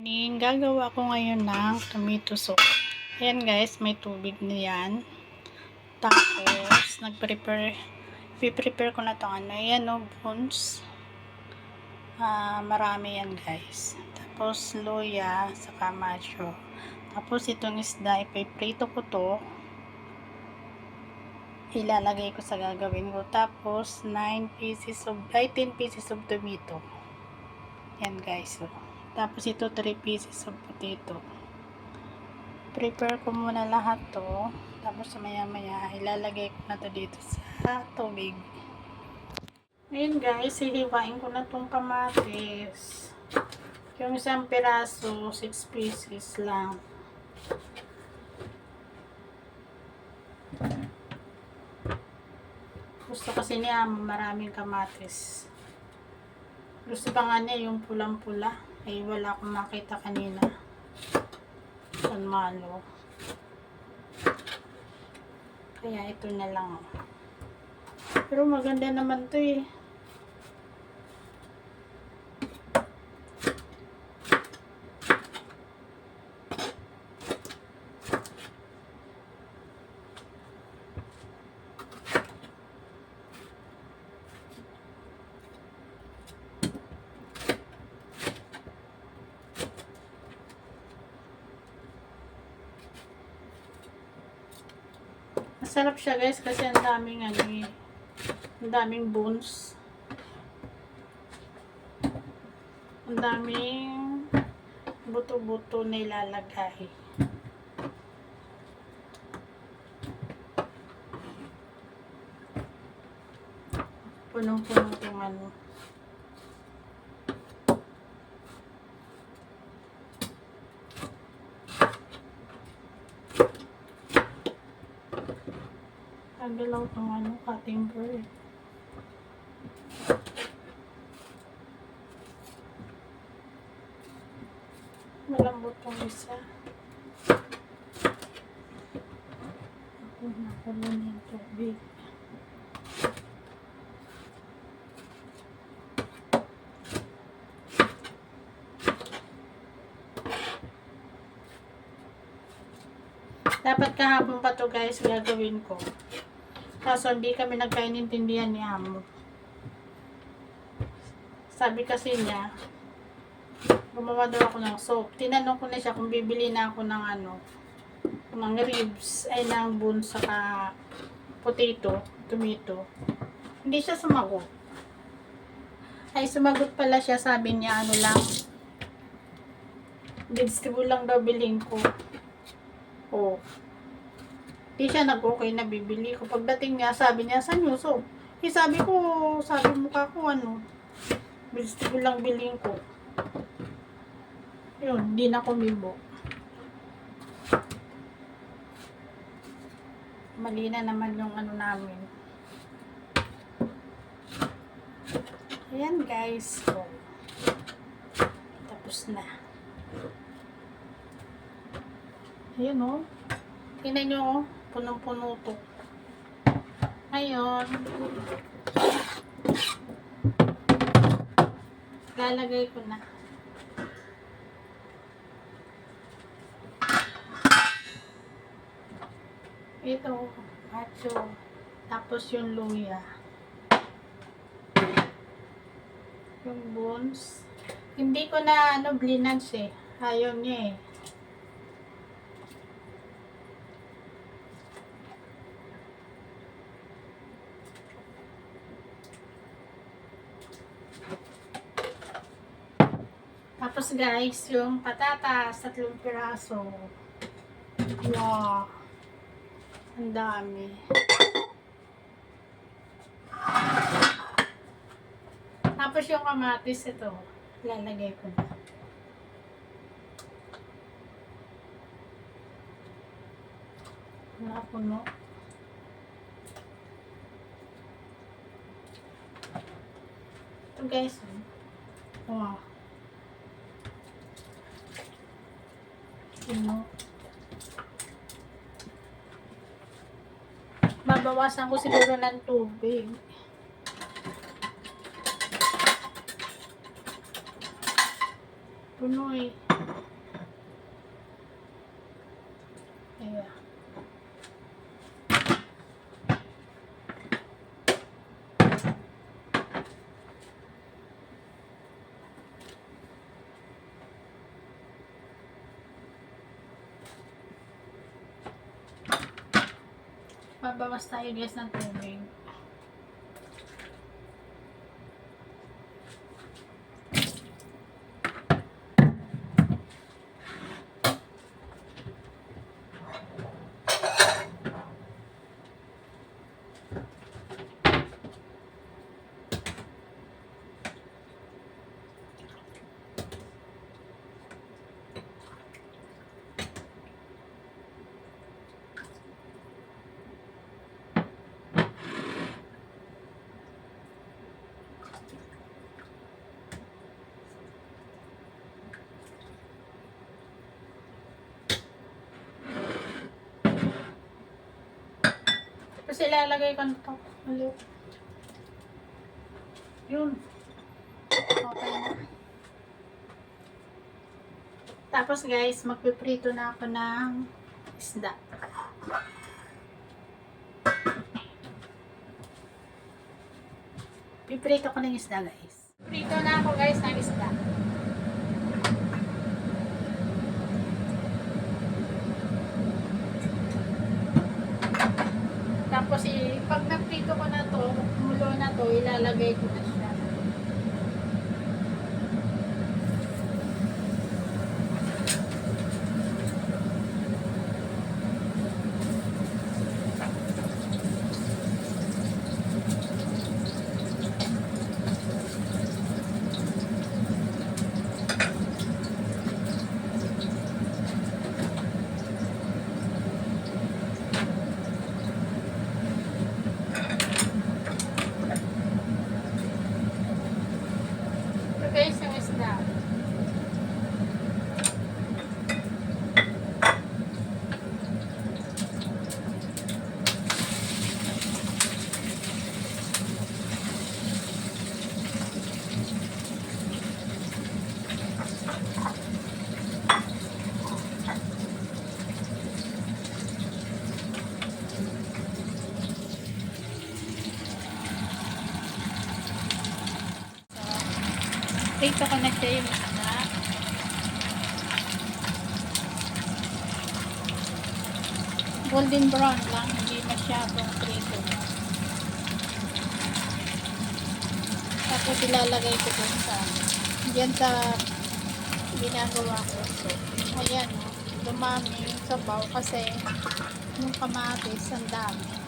Gagawa ko ngayon ng tomato soup. Ayan guys, may tubig na yan. Tapos, piprepare ko na itong ano. Ayan o, bones. Marami yan guys. Tapos, luya, saka macho. Tapos, itong isda, ipiprito ko to. Ilalagay ko sa gagawin ko. Tapos, 10 pieces of tomato. Yan guys. So, tapos, ito 3 pieces of potato. Prepare ko muna lahat to. Tapos maya maya ilalagay ko na to dito sa tubig. Ngayon guys, hihiwain ko na tong kamatis. Yung isang piraso, 6 pieces lang. Gusto kasi niya maraming kamatis. Gusto pa nga niya yung pulang-pula. Ay wala akong makita kanina. San malo. Kaya ito na lang. Pero maganda naman to eh. Masarap siya guys kasi ang daming ano eh. Ang daming bones. Ang daming buto-buto na ilalagay. Punong-puno yung ano. Tagalaw itong ano, cutting board. Malambot itong isa. Ako nakulo na yung tubig. Dapat kahapon pa to guys gagawin ko. Kaso hindi kami nagkaintindihan ni Amo. Sabi kasi niya, gumawa daw ako ng soup. Tinanong ko na siya kung bibili na ako ng ano, ng ribs, ay ng bones, saka potato, tomato. Hindi siya sumagot. Ay sumagot pala siya, sabi niya ano lang, vegetable lang daw bilhin ko. Oh. Di siya nag-okay na bibili ko. Pagdating niya, sabi niya, saan yung soup? Eh, sabi mukha ko ano, vegetable lang bilhin ko. Yun, di na kumibo. Mali na naman yung ano namin. Ayan guys. So, tapos na. Ayan o. Tingnan nyo o. Punong-puno to. Ngayon, lalagay ko na. Ito, macho. Tapos yung luya. Yung bones. Hindi ko na ano, blinans eh. Ayaw niya eh. Tapos guys, yung patatas, 3 piraso. Wow. Ang dami. Tapos yung kamatis, ito. Lalagay ko na. Napuno. Ito guys. Wow. Babawasan ko siguro ng tubig. Puno eh. Babawas tayo guys ng tubig. Tapos ilalagay ko na ito. Maliw. Yun. Okay na. Tapos guys, magpiprito na ako ng isda. Piprito ko ng isda guys. Prito na ako guys ng isda. Tapos pag naprito ko na to, kumulo na to, ilalagay ko na siya. Guys, yung isda. Prito ko na siya yung isda. Golden brown lang, hindi masyadong prito. Tapos ilalagay ko dun diyan sa ginagawa ko. So, ayan, dumami yung sabaw kasi yung kamatis ang dami.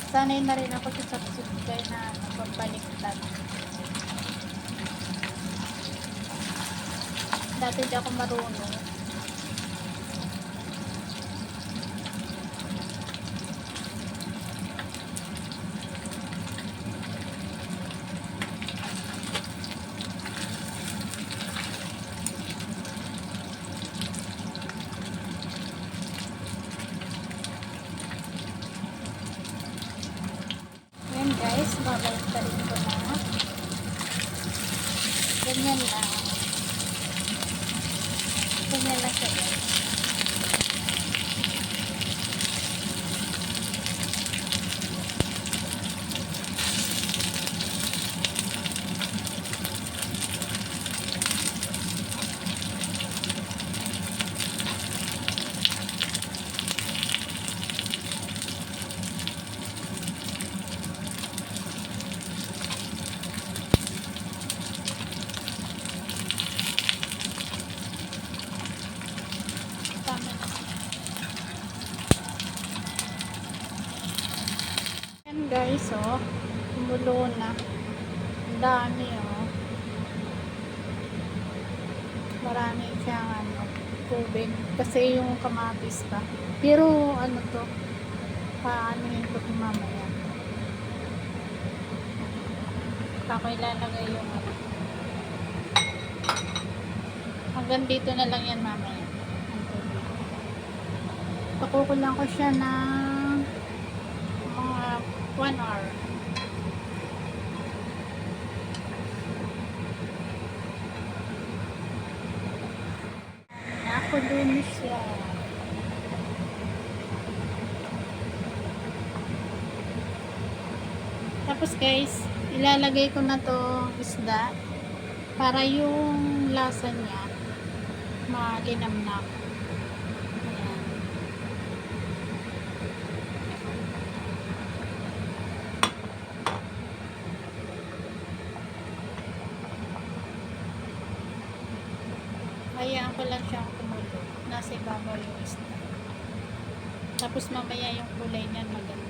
Sanay na rin ako sa subscribe na pagbaliktad. Dati di ako marunong. Guys, babaliktarin ko na. Ganyan lang. Ganyan lang siya guys. Guys, oh, kumulo na. Ang dami, oh. Marami siyang tubig. Kasi yung kamatis pa. Pero, ano to, paano yun ito mamaya. Ako ilalagay yung hanggang dito na lang yan mamaya. Pakukulang ko siya ng mga 1 hour. Nakulo na siya. Tapos guys, ilalagay ko na to isda para yung lasa niya maginamnam. Ayan. Hayaan ko lang siyang kumulo. Nasa ibabaw yung isda. Tapos mamaya yung kulay niyan maganda.